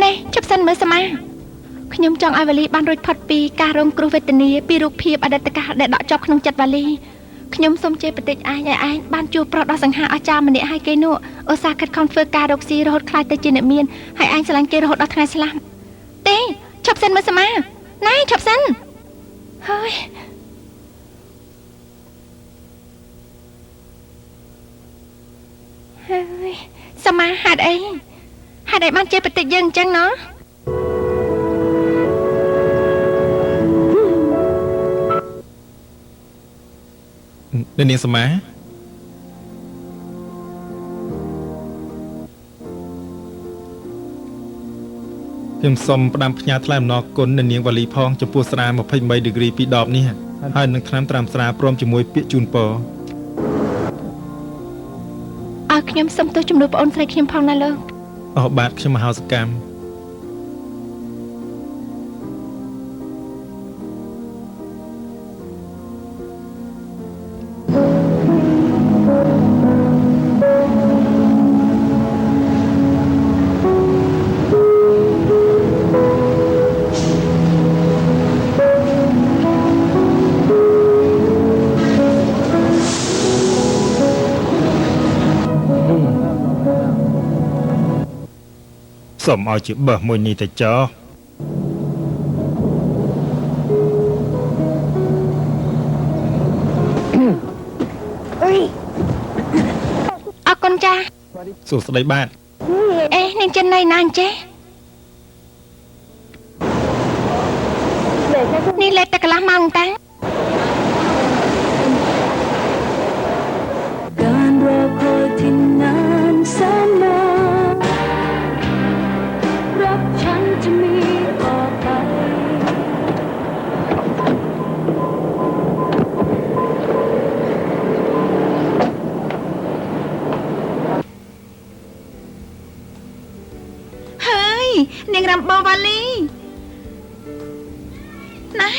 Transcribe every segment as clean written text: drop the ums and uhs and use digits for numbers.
ណែជប់សិនមើលស្មាខ្ញុំចង់ឲ្យវ៉ាលីបានរួចផុតពីការរងគ្រោះវេទនាពីរូបភាពអតីតកាលដែលដកជាប់ក្នុងចិត្តវ៉ាលីខ្ញុំសូមជេរបន្តិចឯងឲ្យឯងបានជួបប្រុសដ៏សង្ហាអស្ចារ្យម្នាក់ហើយគេនោះឧស្សាហ៍ខិតខំធ្វើការរកស៊ីរហូតខ្លាចទៅជាអ្នកមានហើយឯងស្រឡាញ់គេរហូតដល់ថ្ងៃស្លាប់ទេឈប់សិនមើលស្មាណែឈប់សិនហើយស្មាហេតុអីបានជេរបន្តិចយើងអញ្ចឹងណោះនាងសមាខ្ញុំសូមផ្ដាំផ្ញើថ្លែងអំណរគុណនាងវ៉ាលីផងចំពោះស្រា23ដឺក្រីពីដបនេះហើយនឹងថ្នាំត្រាំស្រាព្រមជាមួយពាក្យជូនពរឲ្យខ្ញុំសូមទោសជំនួសបងអូនស្រីខ្ញុំផងណាលោកអស់បាទខ្ញុំមហោសកម្មសូមឲ្យជាបើសមួយនេះទៅចោអរគុណចាសួស្តីបាទអេនាងចិនណៃណាអញ្ចេះនេះលេខតែកន្លះម៉ោងតាการรอคอยที่นานแสนนานรักฉันจะมีต่อไปហើយនាងរ៉ាំបូវ៉ាលីណៃ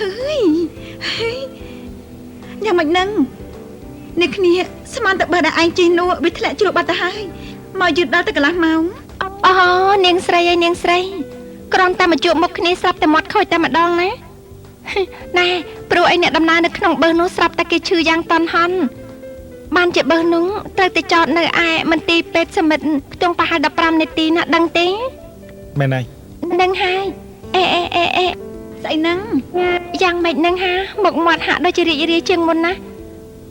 ហើយយ៉ាងម៉េចនឹងអ្នកគ្នាស្មានតែបើតែឯងជិះនោះវាធ្លាក់ជ្រុះបាត់ទៅហើយមកយឺតដល់ទៅកន្លះម៉ោងអូនាងស្រីហើយនាងស្រីគ្រាន់តែមកជួបមុខគ្នាស្រាប់តែមាត់ខូចតែម្ដងណាណែព្រោះអីអ្នកដំណើរនៅក្នុងបឹសនោះស្រាប់តែគេឈឺយ៉ាងតន់ហន់បានជាបឹសនោះត្រូវតែចតនៅឯមន្ទីរពេទ្យសមិទ្ធខ្ទង់ប្រហែល15នាទីណាដឹងទេមែនហើយដឹងហើយអេស្អីហ្នឹងយ៉ាងម៉េចហ្នឹងហាមុខមាត់ហាក់ដូចជារីករាយជាងមុនណា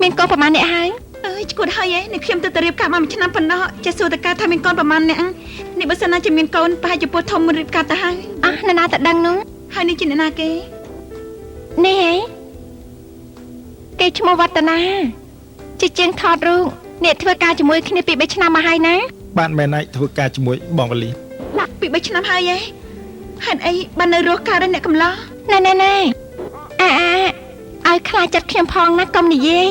មានកូនប្រហែលអ្នកហើយអើយឈួតហើយនេះខ្ញុំទៅរៀបការមកមួយឆ្នាំប៉ុណ្ណោះចេះសួរតើការថាមានកូនប្រហែលអ្នកនេះបើសិនណាជាមានកូនប្រហែលជាពោះធំរៀបការទៅហើយអះណាទៅដឹងនោះហើយនេះជាអ្នកណាគេនេះហ៎គេឈ្មោះវឌ្ឍនាជាជាងថតរូបអ្នកធ្វើការជាមួយគ្នាពី3ឆ្នាំមកហើយណាបាទមែនហើយធ្វើការជាមួយបងវ៉ាលីពី3ឆ្នាំហើយហេតុអីបាននៅរស់កើតអ្នកកំឡោះណែឲ្យខ្លាចចិត្តខ្ញុំផងណាកុំនិយាយ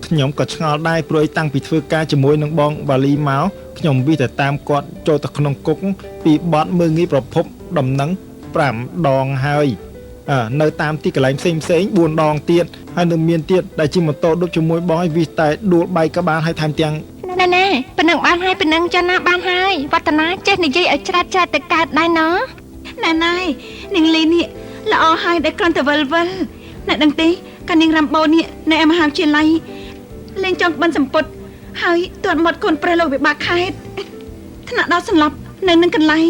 ខ្ញុំក៏ឆ្ងល់ដែរព្រោះតាំងពីធ្វើការជាមួយនឹងបងវ៉ាលីមកខ្ញុំវិតែតាមគាត់ចូលទៅក្នុងគុកពីបទមើងងាយប្រភពដំណឹង5ដងហើយនៅតាមទីកន្លែងផ្សេង4ដងទៀតហើយនៅមានទៀតដែលជិះម៉ូតូដូចជាមួយបងឲ្យវិតែដួលបែកក៏បានហើយថែមទាំងណែប៉ណ្ណឹងបានហើយប៉ណ្ណឹងចាណាបានហើយវឌ្ឍនាចេះនិយាយឲ្យច្រាត់ទៅកើតដែរណ៎ណែនាងលីនេះល្អហើយដែលគ្រាន់តែវិលអ្នកដឹងទេកាលនាងរ៉ាំបូនេះនៅមហាវិទ្យាល័យលេងចង់បិណ្ឌសម្ពុតហើយទាត់មាត់កូនប្រុសលោកវិបាកខេត្តថ្នាក់ដល់សន្លប់នៅនឹងកន្លែង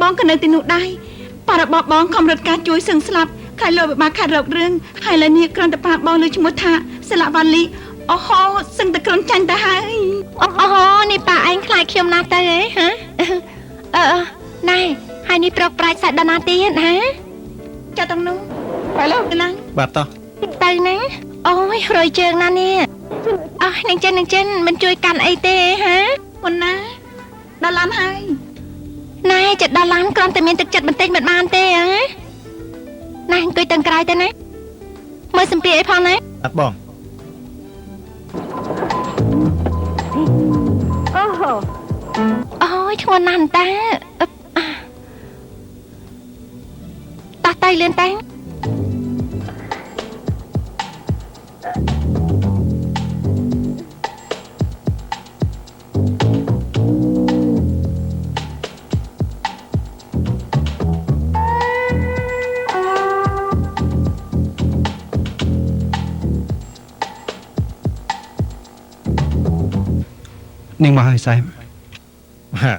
បងក៏នៅទីនោះដែរប៉ារបបបងខំរត់ការជួយសឹងស្លាប់ខែលោកវិបាកខេត្តរករឿងហើយឥឡូវនេះគ្រាន់តែប៉ាបងលើឈ្មោះថាសិលាវ៉ាលីអូហូសឹងតែក្រុនចាញ់ទៅហើយអូហូនេះប៉ាឯងខ្លាចខ្ញុំណាស់ទៅហ៎ណែហើយនេះប្រកប្រាច់សាច់ដល់ណាទៀតហាចាទាំងនោះទៅលោកទៅឡើងបាទតោះទៅណាអូយរយជើងណានេះនាងចិនមិនជួយកាន់អីទេហាមុនណាដល់ឡានហើយណែចិត្តដល់ឡានគ្រាន់តែមានទឹកចិត្តបន្តិចមិនបានទេហ៎ណែអង្គុយទាំងក្រោយទៅណាមើលសម្ភារអីផងណាអត់បងអូយធ្ងន់ណាស់តាតោះទៅលឿនតា នឹងមកហើយសែម ហា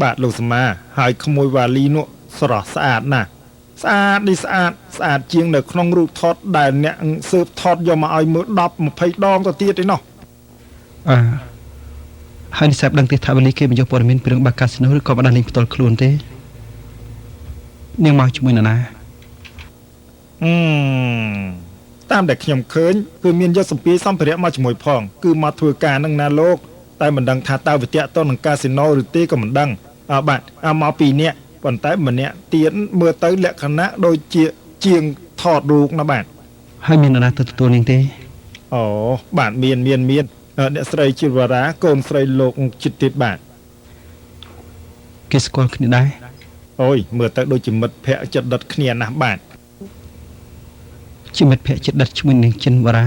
បាទលោកសមាហើយក្មួយវ៉ាលីនោះស្រស់ស្អាតណាស់ស្អាតនេះស្អាតជាងនៅក្នុងរូបថតដែលអ្នកស៊ើបថតយកមកឲ្យមើល10 20 ដងទៅទៀតឯណោះ ហើយនេះសែមដឹងទេថាវ៉ាលីគេបញ្ចុះព័ត៌មានពីរឿងបាកាស៊ីណូឬក៏បណ្ដាលេងផ្ទាល់ខ្លួនទេនឹងមកជាមួយនរណា តាមដែលខ្ញុំឃើញគឺមានយកសម្ភារសម្ភារៈមកជាមួយផងគឺមកធ្វើការនឹងណាលោកតែមិនដឹងថាតើវិទ្យាតននឹងកាស៊ីណូឬទេក៏មិនដឹងបាទមកពីអ្នកប៉ុន្តែម្នាក់ទៀតមើលទៅលក្ខណៈដូចជាជាងថតរូបណាបាទ ហើយមាននរណាទៅទទួលនាងទេ អូបាទមានអ្នកស្រីជីវរាកូនស្រីលោកចិត្តទៀតបាទ គេស្គាល់គ្នាដែរ អូយមើលទៅដូចជាមិត្តភក្តិចិត្តដិតគ្នាណាស់បាទ ជាមិត្តភក្តិចិត្តដិតជាមួយនាងចិនវរា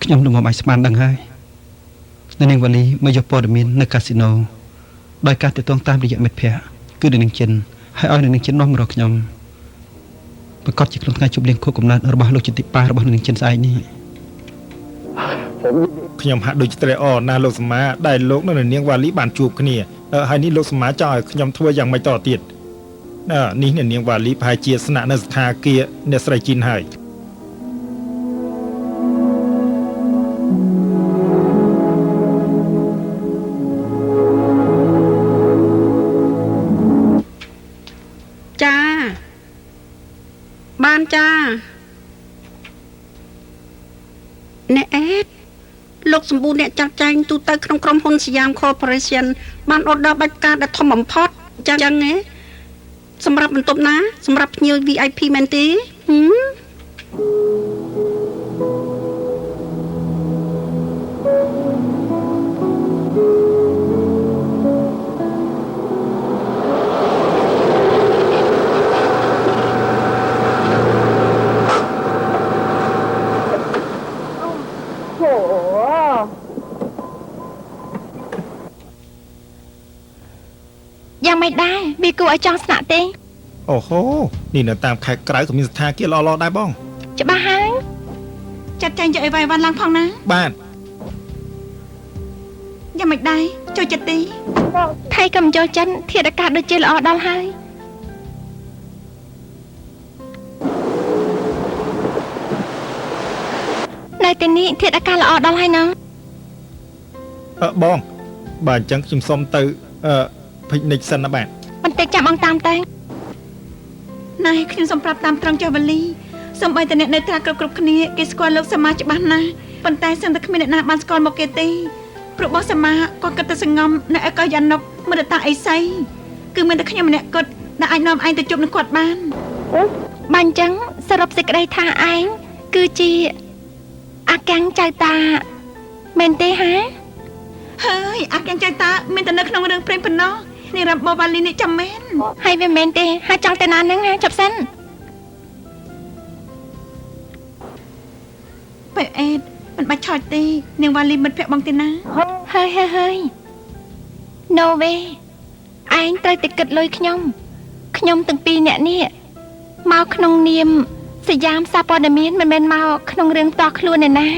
ខ្ញុំនឹងមកអាចស្មានដឹងហើយនាងវ៉ាលីមកយកព័ត៌មាននៅកាស៊ីណូដោយការទាក់ទងតាមរយៈមិត្តភក្តិគឺនាងចិនហើយឲ្យនាងចិននាំមករកខ្ញុំប្រកាសជាក្នុងថ្ងៃជប់លៀងខួបកំណើតរបស់លោកចិនទីប៉ារបស់នាងចិនស្អែកនេះ ខ្ញុំហាក់ដូចត្រេកអរណាស់លោកសមាដែលលោកនៅនាងវ៉ាលីបានជួបគ្នាហើយនេះលោកសមាចង់ឲ្យខ្ញុំធ្វើយ៉ាងម៉េចតទៀតនេះនាងវ៉ាលីប្រហែលជាស្នាក់នៅស្ថាគារអ្នកស្រីជីនហើយ ចាបានចាអ្នកអេតលោកសម្បូរអ្នកចាត់ចែងទូទៅក្នុងក្រុមហ៊ុនសយ៉ាម Corporation បានអត់ដល់បាច់ការដែលធំបំផុតចឹងហ៎សម្រាប់បន្ទប់ណាសម្រាប់ភ្ញៀវ VIP មែនទេយ៉ាងមិនដែរវាគួរឲ្យចង់ស្នាក់ទេ អូហូនេះនៅតាមខេត្តក្រៅក៏មានស្ថាគារល្អៗដែរបង ច្បាស់ហើយ ចាត់ចែងយកអីវាយវ៉ាន់ឡើងផងណា បាទ យ៉ាងមិនដែរចូលចិត្តទី ថៃក៏មិនចូលចិត្តធាតុអាកាសដូចជាល្អដល់ហើយនៅទីនេះធាតុអាកាសល្អដល់ហើយណា បងបាទអញ្ចឹងខ្ញុំសុំទៅភិកនិចសិនណាបាទ បន្តិចចាំអង្គតាមទៅ ណែខ្ញុំសូមប្រាប់តាមត្រង់ចុះវ៉ាលីសូមបីតអ្នកនៅត្រាគ្រប់គ្នាគេស្គាល់លោកសមាច្បាស់ណាស់ប៉ុន្តែសិនតែគ្មានអ្នកណាបានស្គាល់មកគេទេព្រោះបោះសមាក៏គិតទៅសងំនៅឯកោយ៉ានុកមិនតាអីសីគឺមានតែខ្ញុំម្នាក់គត់ដែលអាចនាំឯងទៅជប់នឹងគាត់បាន បាញ់ចឹងសរុបសេចក្តីថាឯងគឺជាអាកាំងចៅតាមែនទេហា ហើយអាយ៉ាងចៅតាមានតែនៅក្នុងរឿងព្រេងប៉ុណ្ណោះនេះរ៉ាំបូវ៉ាលីនេះចាំមែន ហើយវាមែនទេហើយចង់ទៅណាហ្នឹងហាចប់សិន បែអេតមិនបាច់ឆោតទេនាងវ៉ាលីមិត្តភក្តិបងទេណា ហើយ No way ឯងត្រូវតែគិតលុយខ្ញុំទាំងពីរអ្នកនេះមកក្នុងនាមសយាមសារព័ត៌មានមិនមែនមកក្នុងរឿងផ្ទាល់ខ្លួនឯណា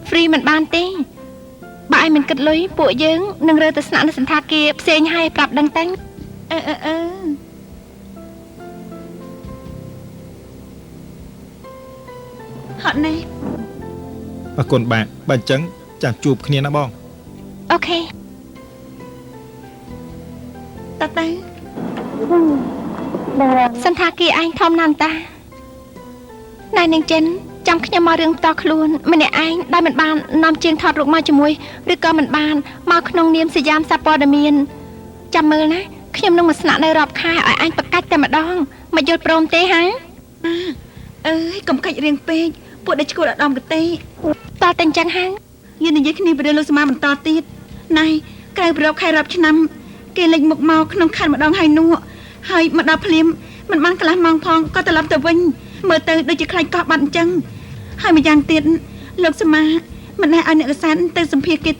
free មិនបានទេបើឯងមិនគិតលុយពួកយើងនឹងរើទៅស្នាក់នៅសន្តាគារផ្សេងហើយប្រាប់ដឹងទៅ ហត់នេះ អរគុណបាទអញ្ចឹងចាំជួបគ្នាណាបង អូខេ តើទៅ សន្តាគារឯងធំណាស់តាណែនាងចិនចាំខ្ញុំមករឿងផ្ទាល់ខ្លួនម្នាក់ឯងដែលមិនបាននាំជាងថតរូបមកជាមួយឬក៏មិនបានមកក្នុងនាមសយាមសារព័ត៌មានចាំមើលណាខ្ញុំនឹងមកស្នាក់នៅរាប់ខែឲ្យឯងប្រកាច់តែម្ដងមកយល់ព្រមទេហា អើយកុំកាច់រៀងពេកពួកដែលឈួតអាដាមកទេ តើតែអញ្ចឹងហា យើងនិយាយគ្នាពីរឿងលោកសមាបន្តទៀតណែក្រៅពីរាប់ខែរាប់ឆ្នាំគេលេចមុខមកក្នុងខណ្ឌម្ដងហើយនោះហើយមកដល់ភ្លាមមិនបានកន្លះម៉ោងផងក៏ត្រឡប់ទៅវិញមើលទៅដូចជាខ្លាចកោះបាត់អញ្ចឹងហើយម្យ៉ាងទៀតលោកសមាមិនណែឲ្យអ្នកកសានទៅសម្ភារគេ